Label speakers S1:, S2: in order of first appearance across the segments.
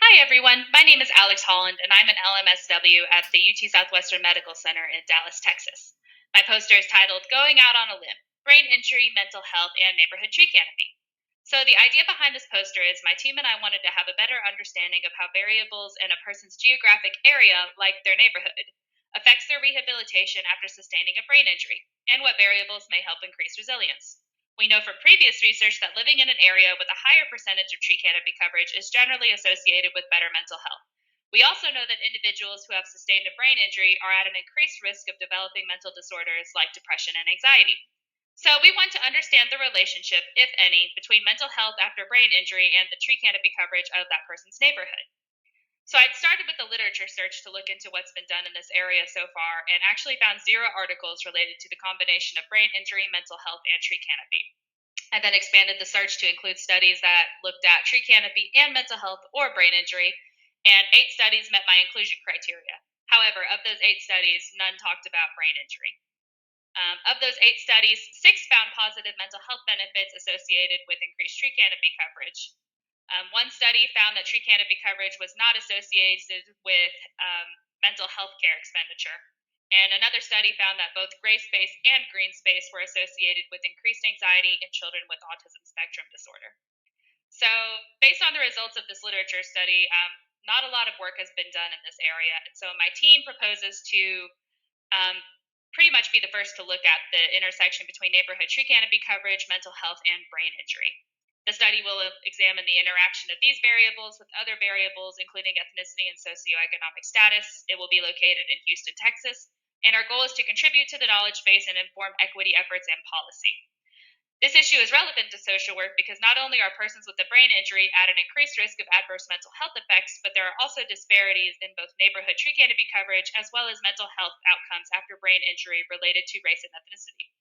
S1: Hi, everyone. My name is Alex Holland, and I'm an LMSW at the UT Southwestern Medical Center in Dallas, Texas. My poster is titled Going Out on a Limb: Brain Injury, Mental Health, and Neighborhood Tree Canopy. So, the idea behind this poster is my team and I wanted to have a better understanding of how variables in a person's geographic area, like their neighborhood, affects their rehabilitation after sustaining a brain injury, and what variables may help increase resilience. We know from previous research that living in an area with a higher percentage of tree canopy coverage is generally associated with better mental health. We also know that individuals who have sustained a brain injury are at an increased risk of developing mental disorders like depression and anxiety. So, we want to understand the relationship, if any, between mental health after brain injury and the tree canopy coverage of that person's neighborhood. So I'd started with a literature search to look into what's been done in this area so far and actually found 0 articles related to the combination of brain injury, mental health, and tree canopy. I then expanded the search to include studies that looked at tree canopy and mental health or brain injury, and 8 studies met my inclusion criteria. However, of those 8 studies, none talked about brain injury. Of those 8 studies, 6 found positive mental health benefits associated with increased tree canopy coverage. One study found that tree canopy coverage was not associated with mental health care expenditure. And another study found that both gray space and green space were associated with increased anxiety in children with autism spectrum disorder. So, based on the results of this literature study, not a lot of work has been done in this area. And so, my team proposes to pretty much be the first to look at the intersection between neighborhood tree canopy coverage, mental health, and brain injury. The study will examine the interaction of these variables with other variables, including ethnicity and socioeconomic status. It will be located in Houston, Texas, and our goal is to contribute to the knowledge base and inform equity efforts and policy. This issue is relevant to social work because not only are persons with a brain injury at an increased risk of adverse mental health effects, but there are also disparities in both neighborhood tree canopy coverage as well as mental health outcomes after brain injury related to race and ethnicity.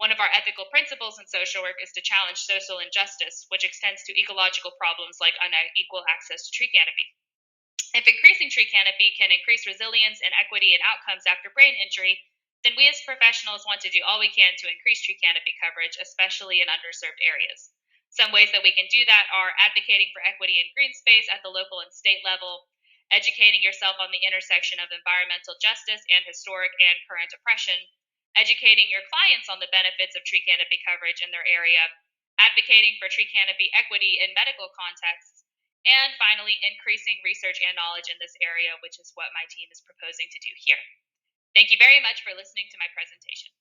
S1: One of our ethical principles in social work is to challenge social injustice, which extends to ecological problems like unequal access to tree canopy. If increasing tree canopy can increase resilience and equity in outcomes after brain injury, then we as professionals want to do all we can to increase tree canopy coverage, especially in underserved areas. Some ways that we can do that are advocating for equity in green space at the local and state level, educating yourself on the intersection of environmental justice and historic and current oppression, educating your clients on the benefits of tree canopy coverage in their area, advocating for tree canopy equity in medical contexts, and finally, increasing research and knowledge in this area, which is what my team is proposing to do here. Thank you very much for listening to my presentation.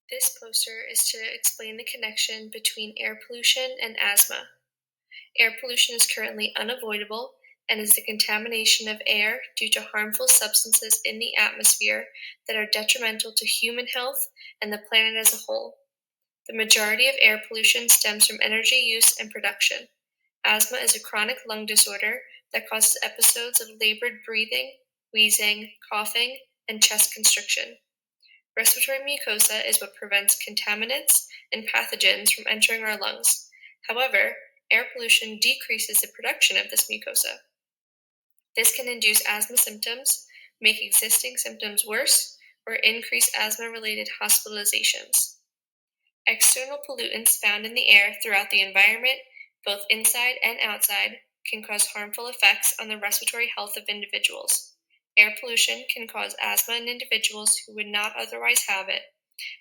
S2: This poster is to explain the connection between air pollution and asthma. Air pollution is currently unavoidable and is the contamination of air due to harmful substances in the atmosphere that are detrimental to human health and the planet as a whole. The majority of air pollution stems from energy use and production. Asthma is a chronic lung disorder that causes episodes of labored breathing, wheezing, coughing, and chest constriction. Respiratory mucosa is what prevents contaminants and pathogens from entering our lungs. However, air pollution decreases the production of this mucosa. This can induce asthma symptoms, make existing symptoms worse, or increase asthma-related hospitalizations. External pollutants found in the air throughout the environment, both inside and outside, can cause harmful effects on the respiratory health of individuals. Air pollution can cause asthma in individuals who would not otherwise have it,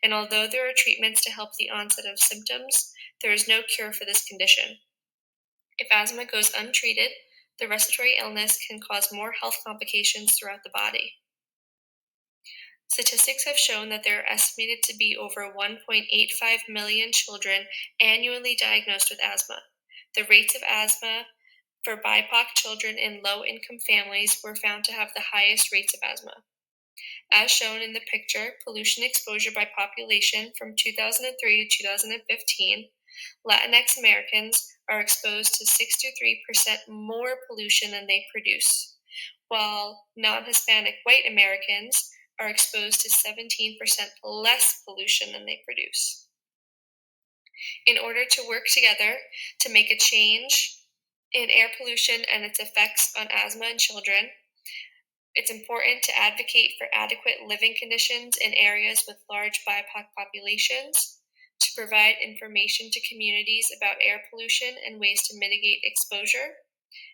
S2: and although there are treatments to help the onset of symptoms, there is no cure for this condition. If asthma goes untreated, the respiratory illness can cause more health complications throughout the body. Statistics have shown that there are estimated to be over 1.85 million children annually diagnosed with asthma. The rates of asthma for BIPOC children in low-income families were found to have the highest rates of asthma. As shown in the picture, pollution exposure by population from 2003 to 2015, Latinx Americans are exposed to 63% more pollution than they produce, while non-Hispanic white Americans are exposed to 17% less pollution than they produce. In order to work together to make a change in air pollution and its effects on asthma in children, it's important to advocate for adequate living conditions in areas with large BIPOC populations, to provide information to communities about air pollution and ways to mitigate exposure,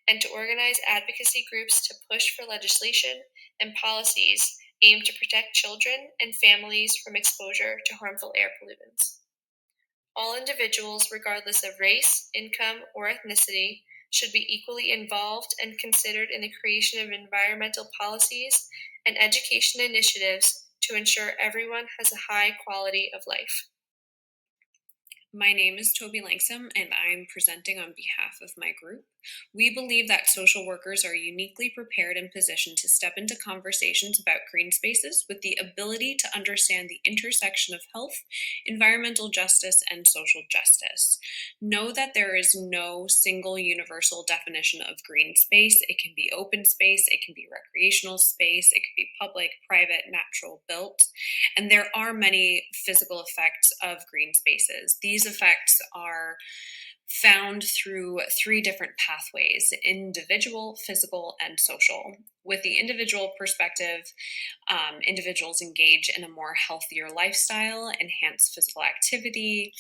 S2: and to organize advocacy groups to push for legislation and policies aimed to protect children and families from exposure to harmful air pollutants. All individuals, regardless of race, income, or ethnicity, should be equally involved and considered in the creation of environmental policies and education initiatives to ensure everyone has a high quality of life.
S3: My name is Toby Langsam, and I'm presenting on behalf of my group. We believe that social workers are uniquely prepared and positioned to step into conversations about green spaces with the ability to understand the intersection of health, environmental justice, and social justice. Know that there is no single universal definition of green space. It can be open space, it can be recreational space, it could be public, private, natural, built. And there are many physical effects of green spaces. These effects are found through three different pathways: individual, physical, and social. With the individual perspective, individuals engage in a more healthier lifestyle, enhance physical activity.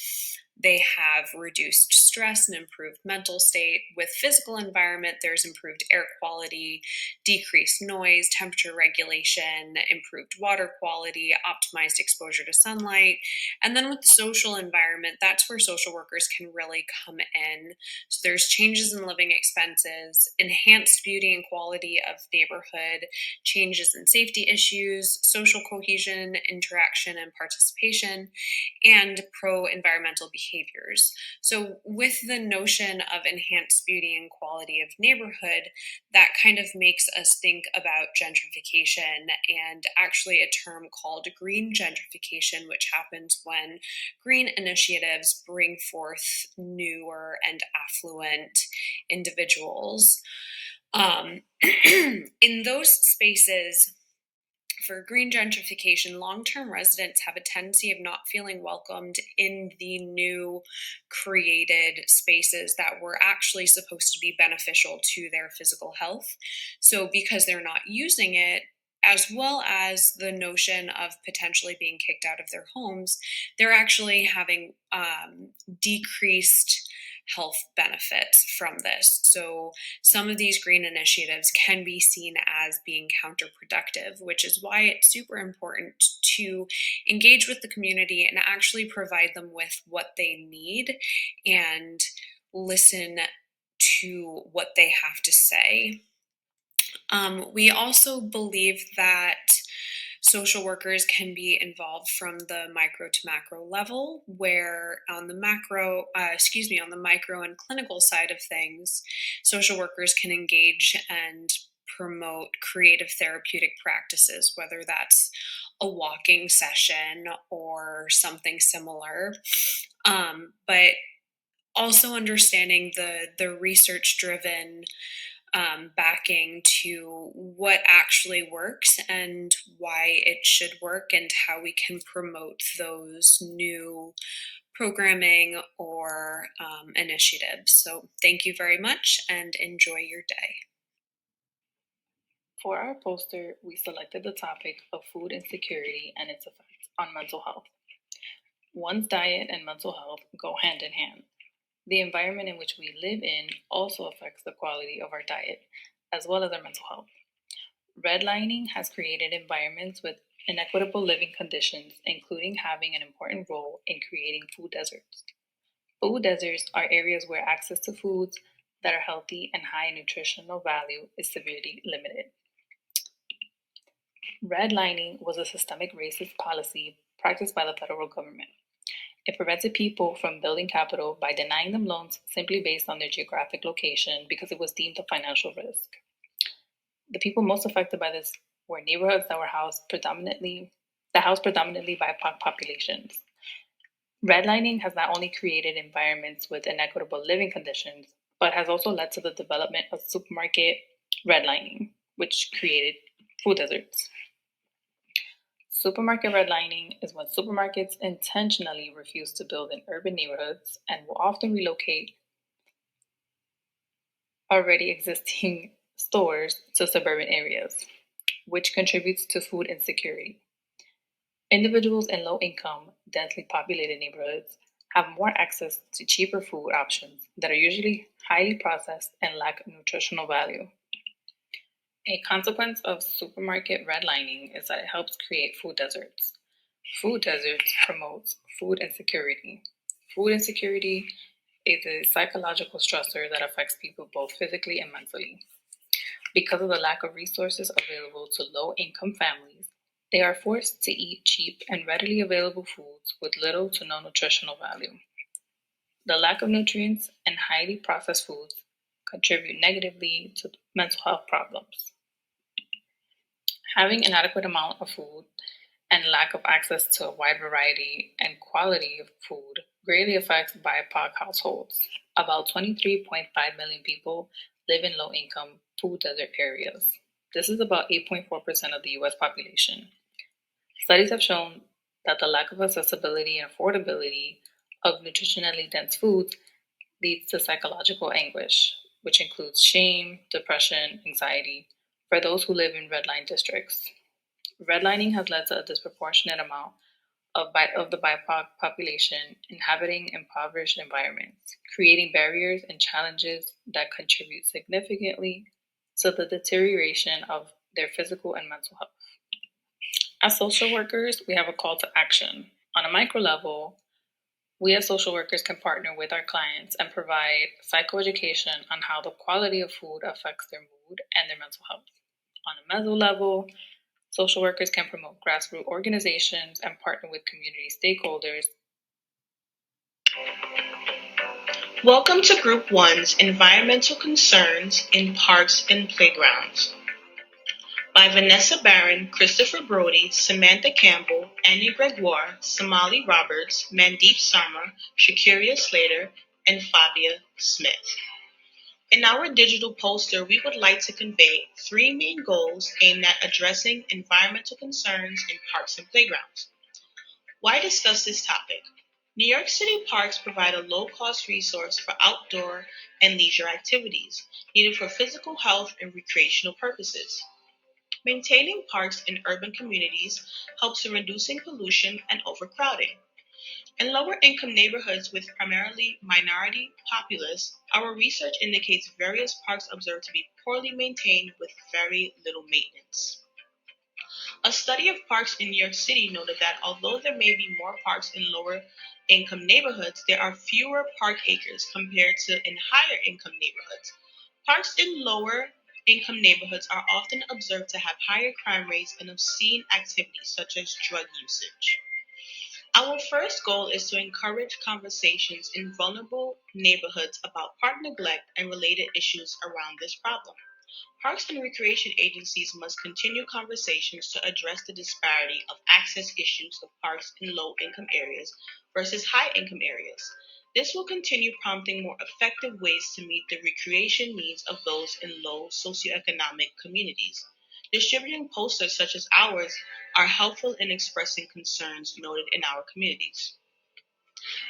S3: They have reduced stress and improved mental state. With physical environment, there's improved air quality, decreased noise, temperature regulation, improved water quality, optimized exposure to sunlight. And then with the social environment, that's where social workers can really come in. So there's changes in living expenses, enhanced beauty and quality of neighborhood, changes in safety issues, social cohesion, interaction, and participation, and pro-environmental behaviors. So with the notion of enhanced beauty and quality of neighborhood, that kind of makes us think about gentrification, and actually a term called green gentrification, which happens when green initiatives bring forth newer and affluent individuals. In those spaces, for green gentrification, long-term residents have a tendency of not feeling welcomed in the new created spaces that were actually supposed to be beneficial to their physical health. So because they're not using it, as well as the notion of potentially being kicked out of their homes, they're actually having decreased health benefits from this. So some of these green initiatives can be seen as being counterproductive, which is why it's super important to engage with the community and actually provide them with what they need and listen to what they have to say. We also believe that social workers can be involved from the micro to macro level, where on the on the micro and clinical side of things, social workers can engage and promote creative therapeutic practices, whether that's a walking session or something similar. But also understanding the research-driven backing to what actually works and why it should work, and how we can promote those new programming or initiatives. So thank you very much and enjoy your day.
S4: For our poster, we selected the topic of food insecurity and its effects on mental health. One's diet and mental health go hand in hand. The environment in which we live in also affects the quality of our diet, as well as our mental health. Redlining has created environments with inequitable living conditions, including having an important role in creating food deserts. Food deserts are areas where access to foods that are healthy and high in nutritional value is severely limited. Redlining was a systemic racist policy practiced by the federal government. It prevented people from building capital by denying them loans simply based on their geographic location because it was deemed a financial risk. The people most affected by this were neighborhoods that housed predominantly BIPOC populations. Redlining has not only created environments with inequitable living conditions, but has also led to the development of supermarket redlining, which created food deserts. Supermarket redlining is when supermarkets intentionally refuse to build in urban neighborhoods and will often relocate already existing stores to suburban areas, which contributes to food insecurity. Individuals in low-income, densely populated neighborhoods have more access to cheaper food options that are usually highly processed and lack nutritional value. A consequence of supermarket redlining is that it helps create food deserts. Food deserts promotes food insecurity. Food insecurity is a psychological stressor that affects people both physically and mentally. Because of the lack of resources available to low-income families, they are forced to eat cheap and readily available foods with little to no nutritional value. The lack of nutrients and highly processed foods contribute negatively to mental health problems. Having an adequate amount of food and lack of access to a wide variety and quality of food greatly affects BIPOC households. About 23.5 million people live in low-income food desert areas. This is about 8.4% of the U.S. population. Studies have shown that the lack of accessibility and affordability of nutritionally dense foods leads to psychological anguish, which includes shame, depression, anxiety for those who live in redline districts. Redlining has led to a disproportionate amount of the BIPOC population inhabiting impoverished environments, creating barriers and challenges that contribute significantly to the deterioration of their physical and mental health. As social workers, we have a call to action. On a micro level, we as social workers can partner with our clients and provide psychoeducation on how the quality of food affects their mood and their mental health. On a meso level, social workers can promote grassroots organizations and partner with community stakeholders.
S5: Welcome to Group 1's Environmental Concerns in Parks and Playgrounds by Vanessa Barron, Christopher Brody, Samantha Campbell, Annie Gregoire, Somali Roberts, Mandeep Sarma, Shakiria Slater, and Fabia Smith. In our digital poster, we would like to convey 3 main goals aimed at addressing environmental concerns in parks and playgrounds. Why discuss this topic? New York City parks provide a low-cost resource for outdoor and leisure activities needed for physical health and recreational purposes. Maintaining parks in urban communities helps in reducing pollution and overcrowding. In lower-income neighborhoods with primarily minority populace, our research indicates various parks observed to be poorly maintained with very little maintenance. A study of parks in New York City noted that although there may be more parks in lower-income neighborhoods, there are fewer park acres compared to in higher-income neighborhoods. Parks in lower-income neighborhoods are often observed to have higher crime rates and obscene activities such as drug usage. Our first goal is to encourage conversations in vulnerable neighborhoods about park neglect and related issues around this problem. Parks and recreation agencies must continue conversations to address the disparity of access issues of parks in low-income areas versus high-income areas. This will continue prompting more effective ways to meet the recreation needs of those in low socioeconomic communities. Distributing posters such as ours are helpful in expressing concerns noted in our communities.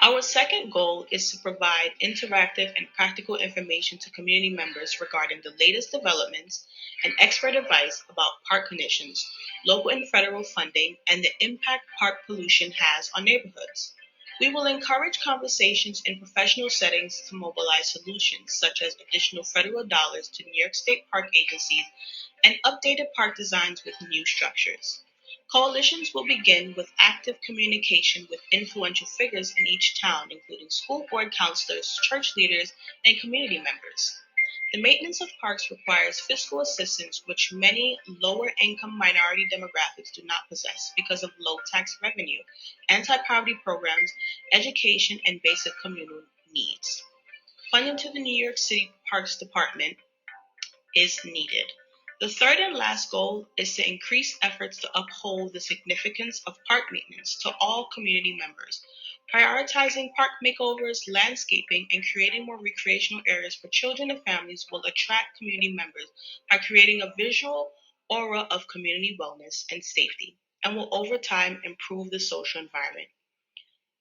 S5: Our second goal is to provide interactive and practical information to community members regarding the latest developments and expert advice about park conditions, local and federal funding, and the impact park pollution has on neighborhoods. We will encourage conversations in professional settings to mobilize solutions such as additional federal dollars to New York State park agencies and updated park designs with new structures. Coalitions will begin with active communication with influential figures in each town, including school board counselors, church leaders, and community members. The maintenance of parks requires fiscal assistance, which many lower income minority demographics do not possess because of low tax revenue, anti poverty programs, education, and basic communal needs. Funding to the New York City Parks Department is needed. The third and last goal is to increase efforts to uphold the significance of park maintenance to all community members. Prioritizing park makeovers, landscaping, and creating more recreational areas for children and families will attract community members by creating a visual aura of community wellness and safety, and will over time improve the social environment.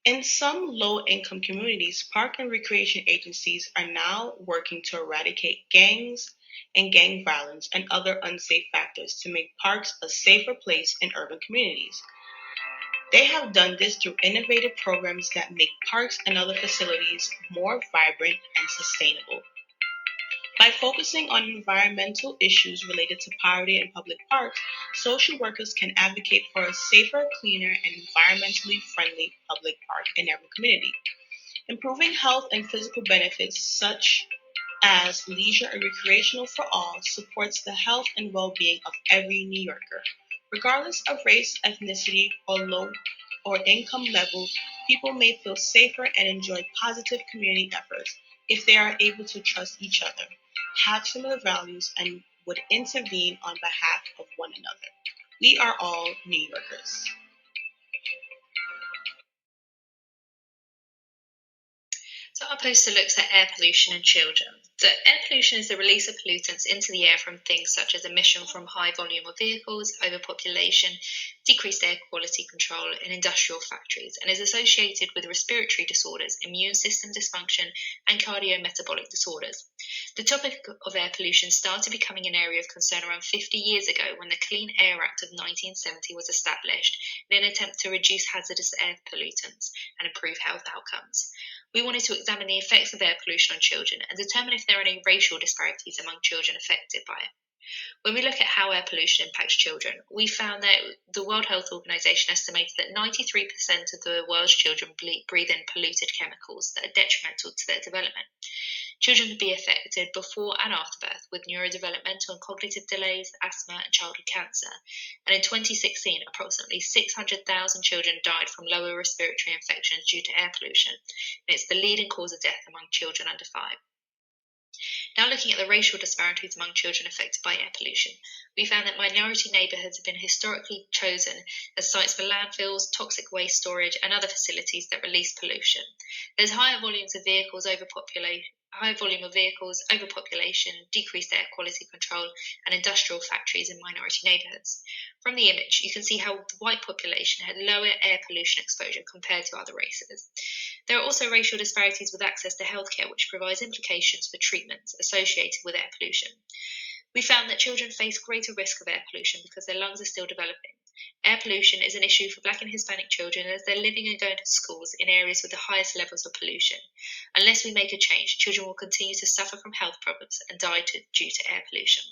S5: In some low-income communities, park and recreation agencies are now working to eradicate gangs and gang violence and other unsafe factors to make parks a safer place in urban communities. They have done this through innovative programs that make parks and other facilities more vibrant and sustainable. By focusing on environmental issues related to poverty in public parks, social workers can advocate for a safer, cleaner, and environmentally friendly public park in every community. Improving health and physical benefits such as leisure and recreational for all supports the health and well-being of every New Yorker. Regardless of race, ethnicity, or low or income level, people may feel safer and enjoy positive community efforts if they are able to trust each other, have similar values, and would intervene on behalf of one another. We are all New Yorkers.
S1: So our poster looks at air pollution in children. So air pollution is the release of pollutants into the air from things such as emission from high volume of vehicles, overpopulation, decreased air quality control in industrial factories, and is associated with respiratory disorders, immune system dysfunction, and cardiometabolic disorders. The topic of air pollution started becoming an area of concern around 50 years ago when the Clean Air Act of 1970 was established in an attempt to reduce hazardous air pollutants and improve health outcomes. We wanted to examine the effects of air pollution on children and determine if there are any racial disparities among children affected by it. When we look at how air pollution impacts children, we found that the World Health Organization estimated that 93% of the world's children breathe in polluted chemicals that are detrimental to their development. Children can be affected before and after birth with neurodevelopmental and cognitive delays, asthma, and childhood cancer. And in 2016, approximately 600,000 children died from lower respiratory infections due to air pollution, and it's the leading cause of death among children under 5. Now looking at the racial disparities among children affected by air pollution, we found that minority neighbourhoods have been historically chosen as sites for landfills, toxic waste storage, and other facilities that release pollution. There's higher volumes of vehicles, overpopulation, decreased air quality control, and industrial factories in minority neighbourhoods. From the image, you can see how the white population had lower air pollution exposure compared to other races. There are also racial disparities with access to healthcare, which provides implications for treatments associated with air pollution. We found that children face greater risk of air pollution because their lungs are still developing. Air pollution is an issue for Black and Hispanic children as they're living and going to schools in areas with the highest levels of pollution. Unless we make a change, children will continue to suffer from health problems and die due to air pollution.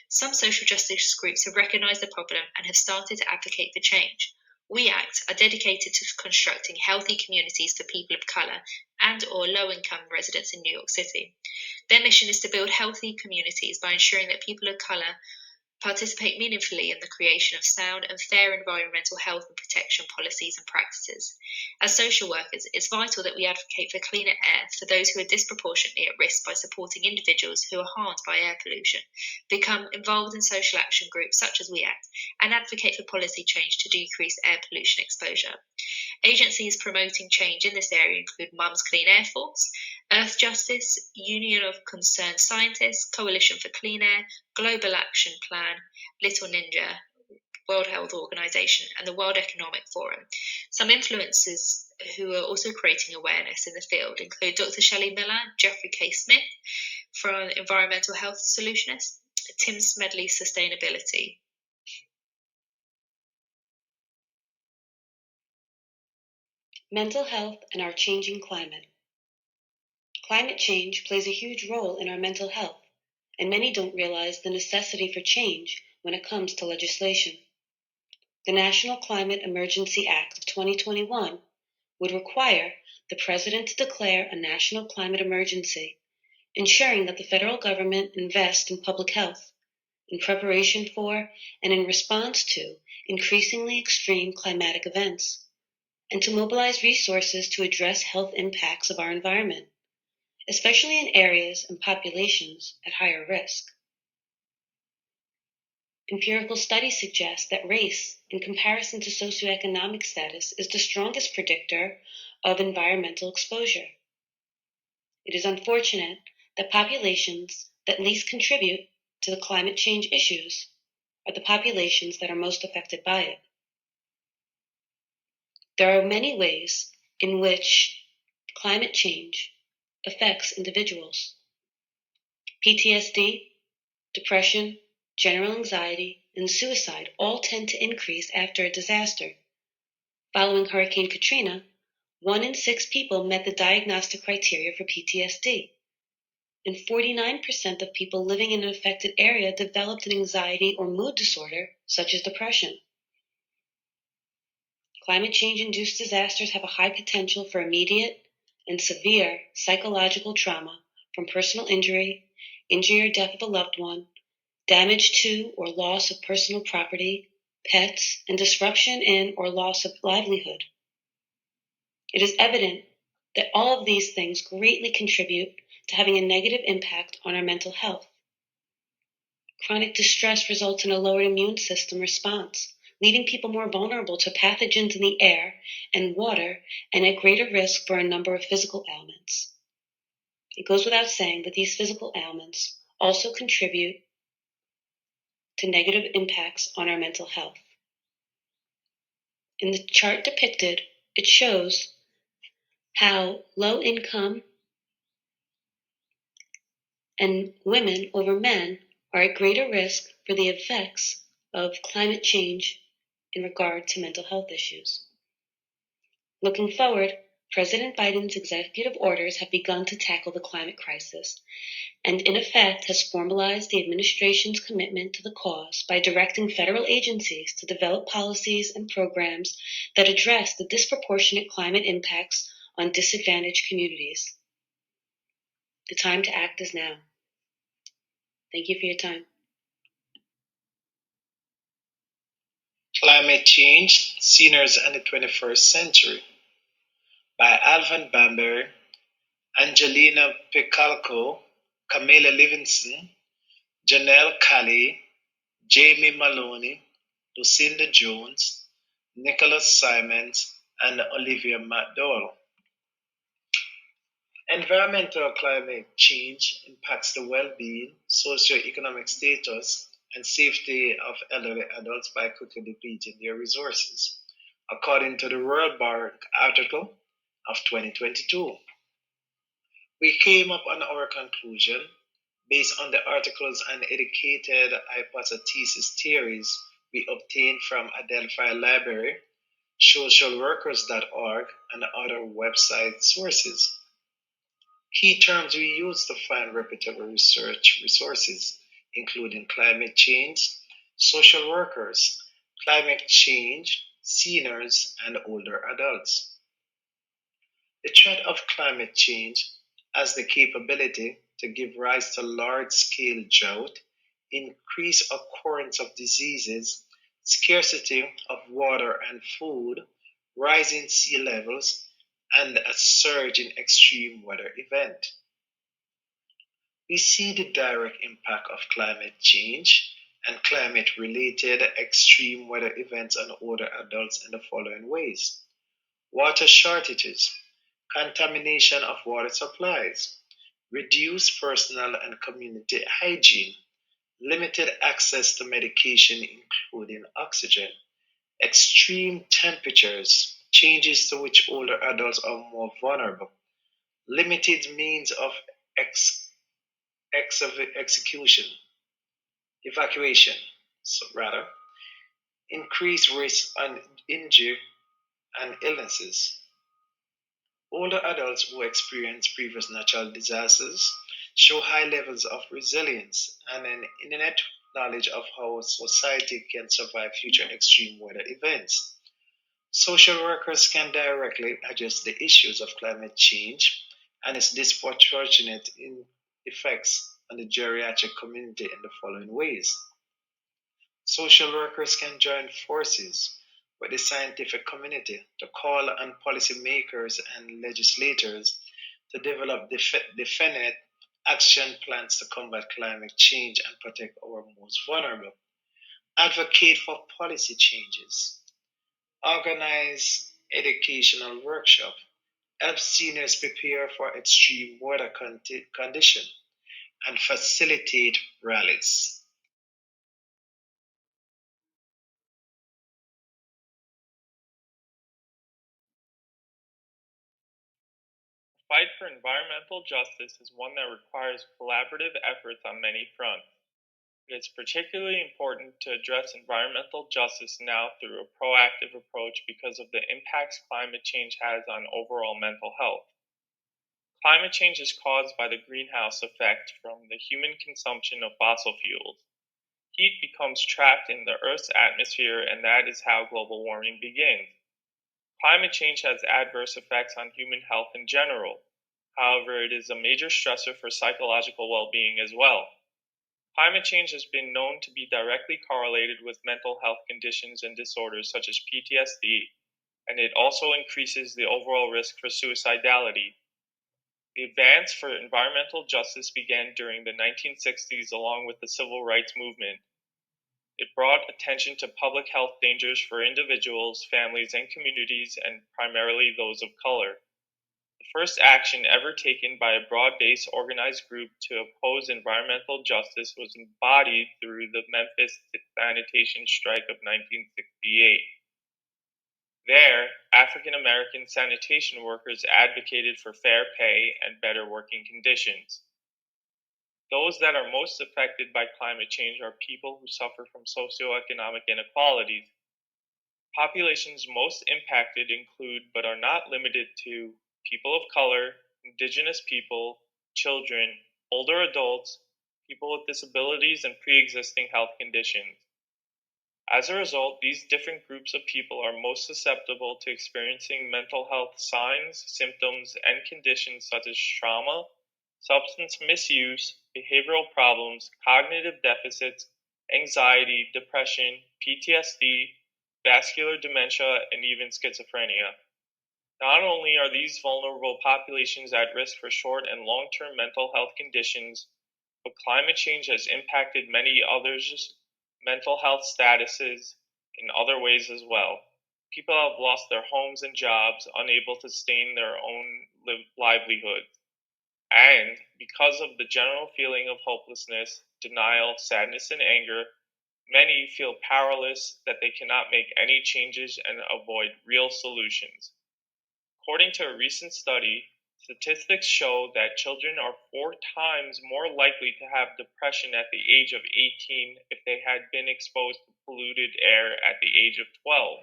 S1: Some social justice groups have recognised the problem and have started to advocate for change. We Act are dedicated to constructing healthy communities for people of colour and or low-income residents in New York City. Their mission is to build healthy communities by ensuring that people of colour participate meaningfully in the creation of sound and fair environmental health and protection policies and practices. As social workers, it's vital that we advocate for cleaner air for those who are disproportionately at risk by supporting individuals who are harmed by air pollution, become involved in social action groups such as We Act, and advocate for policy change to decrease air pollution exposure. Agencies promoting change in this area include Mums Clean Air Force, Earth Justice, Union of Concerned Scientists, Coalition for Clean Air, Global Action Plan, Little Ninja, World Health Organization, and the World Economic Forum. Some influencers who are also creating awareness in the field include Dr. Shelley Miller, Jeffrey K. Smith from Environmental Health Solutionists, Tim Smedley Sustainability.
S6: Mental health and our changing climate. Climate change plays a huge role in our mental health, and many don't realize the necessity for change when it comes to legislation. The National Climate Emergency Act of 2021 would require the President to declare a national climate emergency, ensuring that the federal government invests in public health, in preparation for and in response to increasingly extreme climatic events, and to mobilize resources to address health impacts of our environment, especially in areas and populations at higher risk. Empirical studies suggest that race, in comparison to socioeconomic status, is the strongest predictor of environmental exposure. It is unfortunate that populations that least contribute to the climate change issues are the populations that are most affected by it. There are many ways in which climate change affects individuals. PTSD, depression, general anxiety, and suicide all tend to increase after a disaster. Following Hurricane Katrina, 1 in 6 people met the diagnostic criteria for PTSD, and 49% of people living in an affected area developed an anxiety or mood disorder, such as depression. Climate change-induced disasters have a high potential for immediate and severe psychological trauma from personal injury or death of a loved one, damage to or loss of personal property, pets, and disruption in or loss of livelihood. It is evident that all of these things greatly contribute to having a negative impact on our mental health. Chronic distress results in a lowered immune system response, leaving people more vulnerable to pathogens in the air and water and at greater risk for a number of physical ailments. It goes without saying that these physical ailments also contribute to negative impacts on our mental health. In the chart depicted, it shows how low income and women over men are at greater risk for the effects of climate change in regard to mental health issues. Looking forward, President Biden's executive orders have begun to tackle the climate crisis, and in effect has formalized the administration's commitment to the cause by directing federal agencies to develop policies and programs that address the disproportionate climate impacts on disadvantaged communities. The time to act is now. Thank you for your time.
S7: Climate Change, Seniors and the 21st Century by Alvan Bamber, Angelina Picalco, Camilla Livingston, Janelle Callie, Jamie Maloney, Lucinda Jones, Nicholas Simons, and Olivia McDowell. Environmental climate change impacts the well-being, socio-economic status, and safety of elderly adults by quickly depleting their resources, according to the World Bank article of 2022. We came up on our conclusion based on the articles and educated hypothesis theories we obtained from Adelphi Library, socialworkers.org, and other website sources. Key terms we use to find reputable research resources, including climate change, social workers, climate change, seniors, and older adults. The threat of climate change has the capability to give rise to large-scale drought, increased occurrence of diseases, scarcity of water and food, rising sea levels, and a surge in extreme weather events. We see the direct impact of climate change and climate-related extreme weather events on older adults in the following ways: water shortages, contamination of water supplies, reduced personal and community hygiene, limited access to medication including oxygen, extreme temperatures, changes to which older adults are more vulnerable, limited means of evacuation, increased risk of injury and illnesses. Older adults who experience previous natural disasters show high levels of resilience and an innate knowledge of how society can survive future extreme weather events. Social workers can directly address the issues of climate change and its disproportionate effects on the geriatric community in the following ways. Social workers can join forces with the scientific community to call on policymakers and legislators to develop definite action plans to combat climate change and protect our most vulnerable. Advocate for policy changes. Organize educational workshops. Help seniors prepare for extreme weather conditions and facilitate rallies.
S8: The fight for environmental justice is one that requires collaborative efforts on many fronts. It is particularly important to address environmental justice now through a proactive approach because of the impacts climate change has on overall mental health. Climate change is caused by the greenhouse effect from the human consumption of fossil fuels. Heat becomes trapped in the Earth's atmosphere, and that is how global warming begins. Climate change has adverse effects on human health in general. However, it is a major stressor for psychological well-being as well. Climate change has been known to be directly correlated with mental health conditions and disorders such as PTSD, and it also increases the overall risk for suicidality. The advance for environmental justice began during the 1960s along with the civil rights movement. It brought attention to public health dangers for individuals, families, and communities, and primarily those of color. The first action ever taken by a broad-based organized group to oppose environmental justice was embodied through the Memphis sanitation strike of 1968. There, African American sanitation workers advocated for fair pay and better working conditions. Those that are most affected by climate change are people who suffer from socioeconomic inequalities. Populations most impacted include, but are not limited to, people of color, indigenous people, children, older adults, people with disabilities, and pre-existing health conditions. As a result, these different groups of people are most susceptible to experiencing mental health signs, symptoms, and conditions such as trauma, substance misuse, behavioral problems, cognitive deficits, anxiety, depression, PTSD, vascular dementia, and even schizophrenia. Not only are these vulnerable populations at risk for short and long-term mental health conditions, but climate change has impacted many others' mental health statuses in other ways as well. People have lost their homes and jobs, unable to sustain their own livelihoods. And because of the general feeling of hopelessness, denial, sadness, and anger, many feel powerless, that they cannot make any changes and avoid real solutions. According to a recent study, statistics show that children are 4 times more likely to have depression at the age of 18 if they had been exposed to polluted air at the age of 12.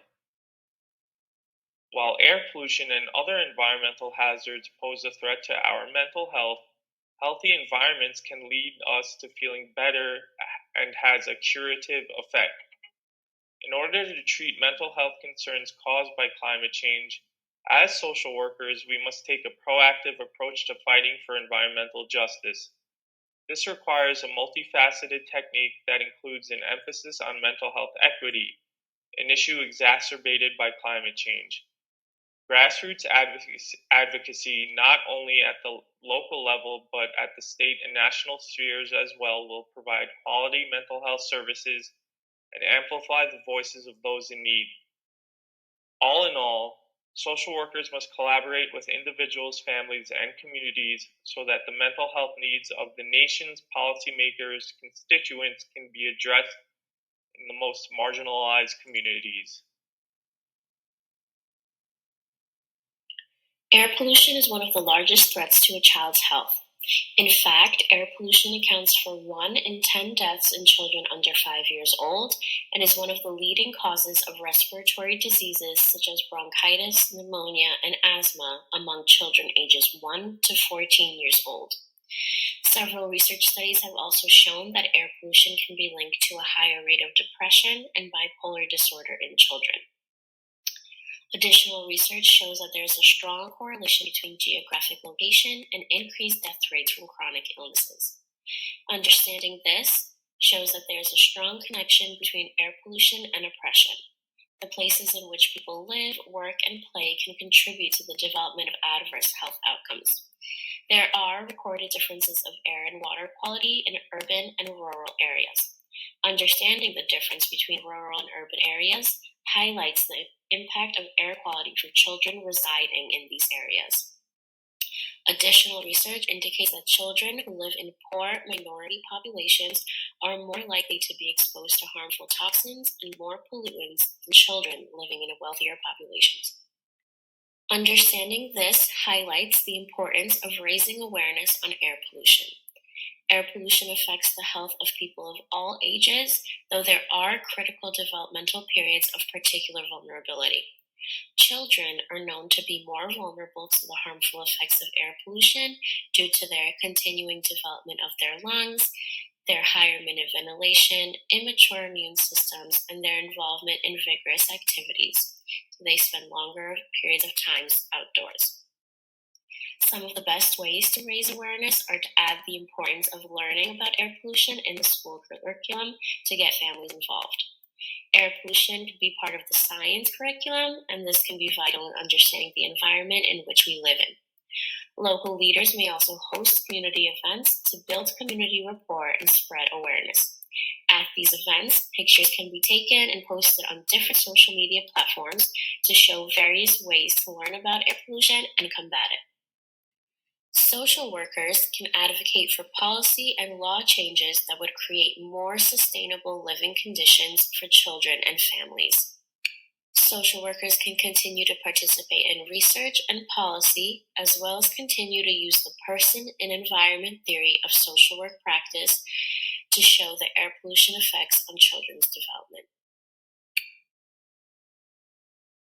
S8: While air pollution and other environmental hazards pose a threat to our mental health, healthy environments can lead us to feeling better and has a curative effect. In order to treat mental health concerns caused by climate change, as social workers, we must take a proactive approach to fighting for environmental justice. This requires a multifaceted technique that includes an emphasis on mental health equity, an issue exacerbated by climate change. Grassroots advocacy, not only at the local level but at the state and national spheres as well, will provide quality mental health services and amplify the voices of those in need. All in all, social workers must collaborate with individuals, families, and communities so that the mental health needs of the nation's policymakers, constituents can be addressed in the most marginalized communities.
S9: Air pollution is one of the largest threats to a child's health. In fact, air pollution accounts for 1 in 10 deaths in children under 5 years old and is one of the leading causes of respiratory diseases such as bronchitis, pneumonia, and asthma among children ages 1 to 14 years old. Several research studies have also shown that air pollution can be linked to a higher rate of depression and bipolar disorder in children. Additional research shows that there is a strong correlation between geographic location and increased death rates from chronic illnesses. Understanding this shows that there is a strong connection between air pollution and oppression. The places in which people live, work, and play can contribute to the development of adverse health outcomes. There are recorded differences of air and water quality in urban and rural areas. Understanding the difference between rural and urban areas highlights the impact of air quality for children residing in these areas. Additional research indicates that children who live in poor minority populations are more likely to be exposed to harmful toxins and more pollutants than children living in wealthier populations. Understanding this highlights the importance of raising awareness on air pollution. Air pollution affects the health of people of all ages, though there are critical developmental periods of particular vulnerability. Children are known to be more vulnerable to the harmful effects of air pollution due to their continuing development of their lungs, their higher rate of ventilation, immature immune systems, and their involvement in vigorous activities. They spend longer periods of time outdoors. Some of the best ways to raise awareness are to add the importance of learning about air pollution in the school curriculum to get families involved. Air pollution can be part of the science curriculum, and this can be vital in understanding the environment in which we live in. Local leaders may also host community events to build community rapport and spread awareness. At these events, pictures can be taken and posted on different social media platforms to show various ways to learn about air pollution and combat it. Social workers can advocate for policy and law changes that would create more sustainable living conditions for children and families. Social workers can continue to participate in research and policy, as well as continue to use the person and environment theory of social work practice to show the air pollution effects on children's development.